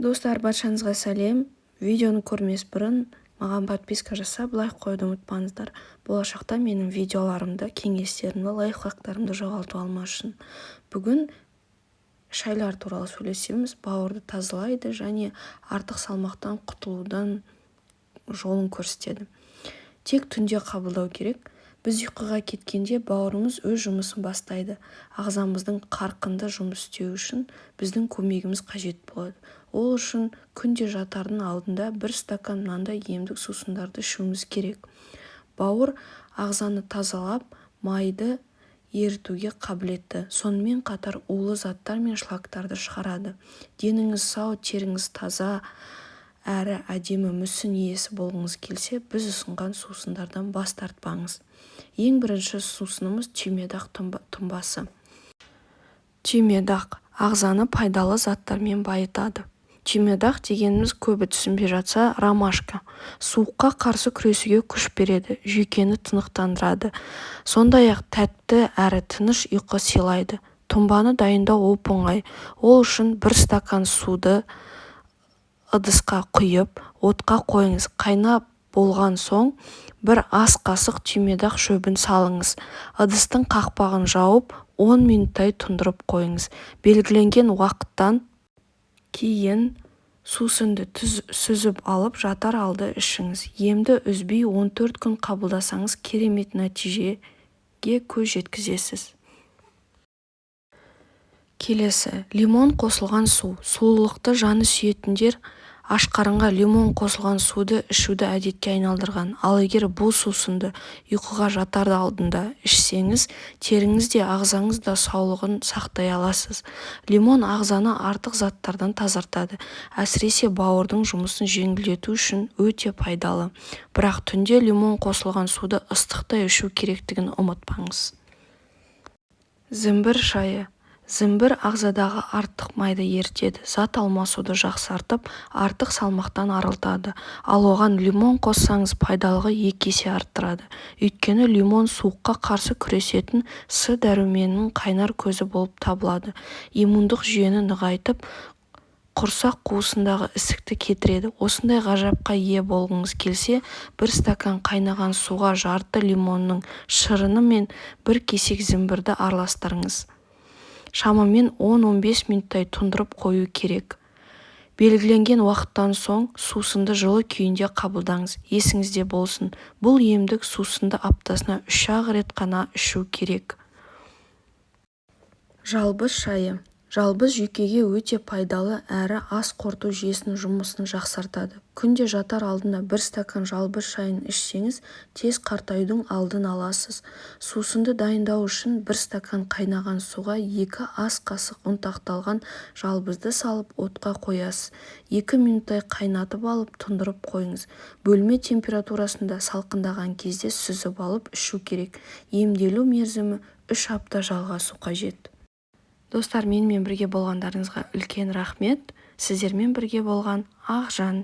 Достар, баршаңызға сәлем. Видеоны көрмес бұрын маған подписка жасап, лайк қойды ұмытпаңыздар. Болашақта менің видеоларымды, кеңестерімді, лайфхактарымды жоғалту алмас үшін. Бүгін шайлар туралы сөйлесеміз. Бауырды тазалайды және артық салмақтан құтылудан жолын көрсетеді. Тек түнде қабылдау керек. Біз ұйқыға кеткенде бауырымыз өз жұмысын бастайды. Ағзамыздың қарқынды жұмыс істеу үшін біздің көмегіміз қажет болады. Ол үшін күнде жатардың алдында бір стакан мынандай емдік сусындарды ішуіміз керек. Бауыр ағзаны тазалап, майды ерітуге қабілетті. Сонымен қатар улы заттар мен шлактарды шығарады. Деніңіз сау, теріңіз таза әрі әдемі мүсін иесі болғыңыз келсе, біз ұсынған сусындардан бас тартпаңыз. Ең бірінші сусынымыз түймедақ тұнбасы. Түймедақ ағзаны пайдалы заттармен байытады. Түймедақ дегеніміз көбі түсінбей жатса, ромашка. Суыққа қарсы күресуге күш береді, жүйкені тынықтандырады. Сондай-ақ тәтті әрі тыныш ұйқы сыйлайды. Тұнбаны дайындау оп-оңай. Ол үшін бір стакан суды ыдысқа құйып, отқа қойыңыз. Қайнап болған соң бір ас қасық түймедақ шөбін салыңыз. Ыдыстың қақпағын жауып, 10 минуттай тұндырып қойыңыз. Белгіленген уақыттан кейін сусынды сүзіп алып, жатар алды ішіңіз. Емді үзбей 14 күн қабылдасаңыз, керемет нәтижеге көз жеткізесіз. Келесі, лимон қосылған су. Сұлулықты жаны сүйетіндер ашқарынға лимон қосылған суды ішуді әдетке айналдырған. Ал егер бұл сусынды ұйқыға жатар алдында ішсеңіз, теріңіз де ағзаңыз да саулығын сақтай аласыз. Лимон ағзаны артық заттардан тазартады. Әсіресе бауырдың жұмысын жеңілдету үшін өте пайдалы. Бірақ түнде лимон қосылған суды ыстықта ішу керектігін ұмытпаңыз. Зімбір шайы. Зімбір ағзадағы артық майды ерітеді, зат алмасуды жақсартып, артық салмақтан арылтады. Ал оған лимон қоссаңыз, пайдалығы 2 есе арттырады. Өйткені лимон суыққа қарсы күресетін С дәруменінің қайнар көзі болып табылады. Иммундық жүйені нығайтып, құрсақ қуысындағы ісікті кетіреді. Осындай ғажапқа ие болғыңыз келсе, бір стакан қайнаған суға жарты лимонның шырыны мен бір кесек зімбірді араластырыңыз. Шамамен 10-15 минуттай тұндырып қою керек. Белгіленген уақыттан соң сусынды жылы күйінде қабылдаңыз. Есіңізде болсын, бұл емдік сусынды аптасына 3-ақ рет қана ішу керек. Жалбыз шайы. Жалбыз жүйкеге өте пайдалы әрі ас қорыту жүйесінің жұмысын жақсартады. Күнде жатар алдында бір стакан жалбыз шайын ішсеңіз, тез қартаюдың алдын аласыз. Сусынды дайындау үшін бір стакан қайнаған суға 2 ас қасық ұнтақталған жалбызды салып отқа қоясыз. 2 минуттай қайнатып алып тұндырып қойыңыз. Бөлме температурасында салқындаған кезде сүзіп алып ішу керек. Емделу мерзімі 3 апта жалғасу қажет. Достар, менімен бірге болғандарыңызға үлкен рахмет. Сіздермен бірге болған Ақжан.